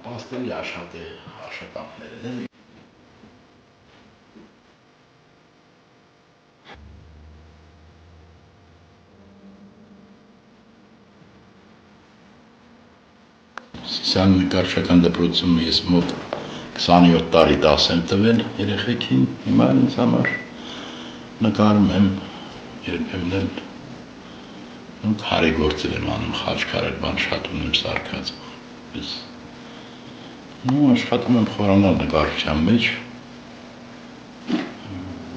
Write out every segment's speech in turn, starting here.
Պաստելի աշխատանքներ են։ Սիսիան նկարչական դպրոցում ես մոտ 27 տարի դաս եմ տվել երեխեքին, հիմա ինձ համար նկարում եմ, երբեմն էլ քարեգործել եմ անում, խաչքարեր, բան շատ ունեմ սարքած։ Աշխատում եմ խորանալ նկարչության մեջ,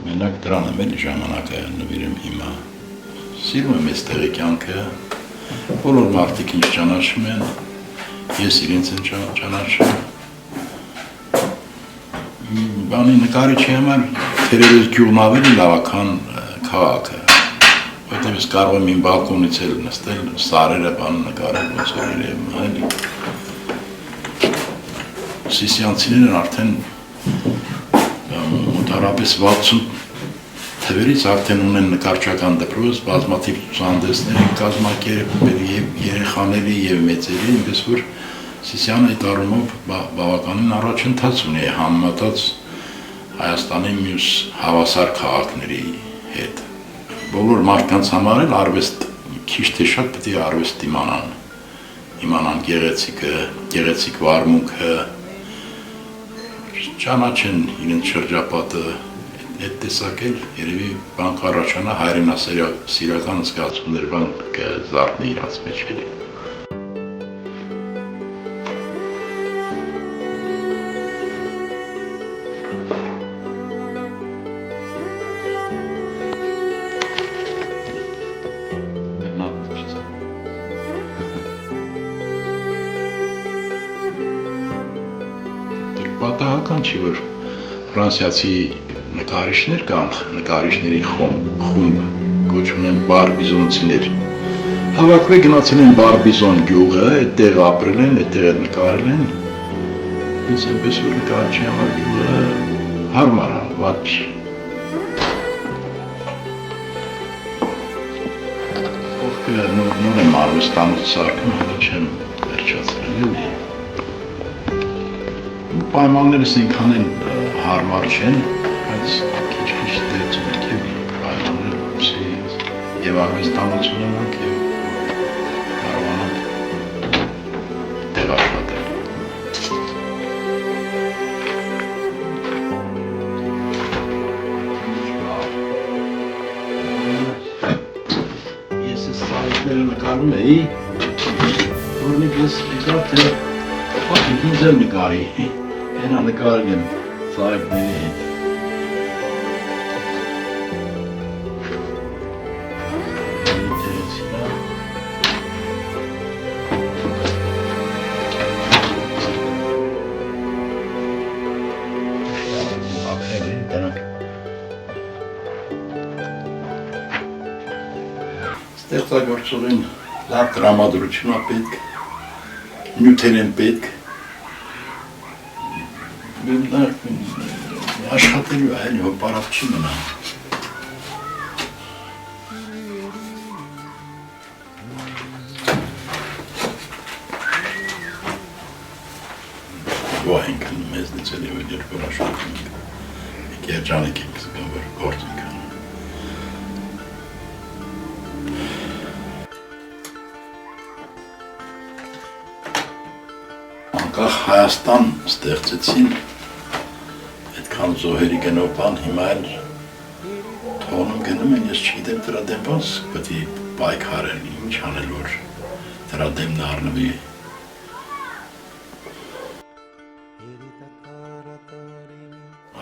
մենակ դրան եմ էլի ժամանակը նվիրեմ հիմա։ Սիրում եմ այստեղի կյանքը, բոլոր մարդիկ ինձ ճանաչում են, ես իրենց եմ ճանաչում։ Բանի նկարիչի համար թերևս գյուղն ավելի լավական քաղաք է, որտեղ ես կարող եմ իմ բալկոնից էլ նստել, սարերը բան նկարել, ոնց որ իրեմ, այլի։ Սիսիանցիներն արդեն մոտարապես 60 թվերից արդեն ունեն նկարչական դպրոց, բազմաթիվ ցուցահանդեսներ են կազմակերպել եւ երեխաների եւ մեծերի, այնպես որ Սիսիանը այդ առումով բավականին առաջընթաց ունի համեմատած Հայաստանի մյուս հավասար քաղաքների հետ։ Բոլոր մարդկանց համար էլ արվեստ քիչ թե շատ պետք է արվեստ իմանան գեղեցիկ վարմունքը, ճանաչեն իրենց շրջապատը, այդ տեսակ էլ երևի բան կառաջանա հայրենասիրական զգացումներ բան կզարթնի իրաց մեջ էլի։ Պատահական չի, որ ֆրանսիացի նկարիչներ կամ նկարիչների խումբ կոչվում են բարբիզոնցիներ։ Հավաքվել գնացել են Բարբիզոն գյուղը, այդտեղ ապրել են, այդտեղ նկարել են։ Ինձ այնպես որ նկարչի համար գյուղը հարմար է, վատ չի։ Ովքեր նոր եմ արվեստանոց սարքում, հələ չեմ վերջացրել էլի։ Պայմաններս ինքան են հարմար չեն, բայց քիչ-քիչ դերձում ենք և պայմաններ ուսի և արվեստանոց ունենանք և կարողանանք տեղ աշխատել։ Ես ես սարիկները նկարում էի, որնիկ ես եկավ, թե պատիկ ինձ էլ նկարի։ Հենա նկարել եմ սարիկների հետ։ Ստեղծագործողին լավ տրամադրություն է պետք, նյութեր են պետք, աշխատելու է, որ պարապ չի մնա։ Գոհ ենք մեզնից էլ և երբ որ աշխատում ենք, եք երջանիկ ենք զգան, որ գործ ենք անում։ Անկախ Հայաստան ստեղծեցին, այդքան զոհերի գնով բան, հիմա էլ թողնում գնում են, ես չգիտեմ դրա դեմ ոնց պետք է պայքարել, ինչ անել, որ դրա դեմն առնվի։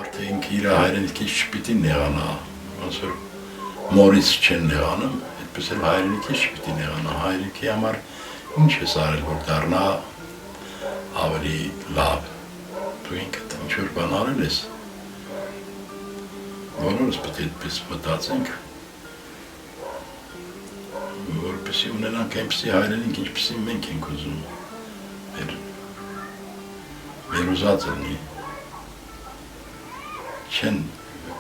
Արդեն ինքը իր հայրենիքից չպիտի նեղանա, ոնց որ մորից չեն նեղանում, այդպես էլ հայրենիքից չպիտի նեղանա, հայրենիքի համար ինչ ես արել, որ դառնա ավելի լավ, դու ինքդ ինչ-որ բան արել ես, բոլորս պետք է այդպես մտածենք, որպեսզի ունենանք այնպիսի հայրենիք, ինչպիսի մենք ենք ուզում, մեր ուզած լինի,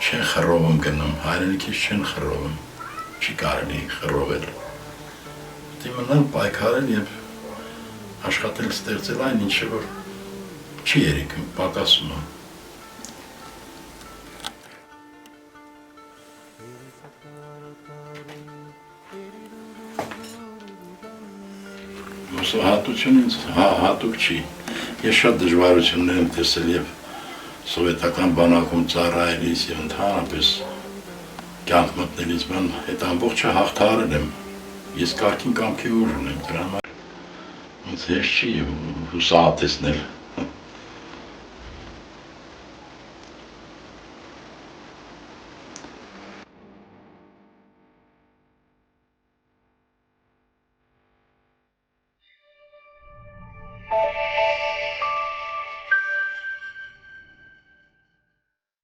չեն խռովում գնում, հայրենիքից չեն խռովում, չի կարելի խռովել, պետք է մնալ պայքարել և աշխատել ստեղծել այն ինչը, որ չի երիքում, պակասում է։ Հատությունը ինձ հատուկ չի, ես շատ դժվարություններ եմ տեսել և սովետական բանակում ծառայելիս և ընդհանրապես կյանք մտնելիս բան, այդ ամբողջը հաղթահարել եմ, ես կարգին կամքի ուժ ունեմ, դրա համար ինձ հեշտ չի հուսահատեցնել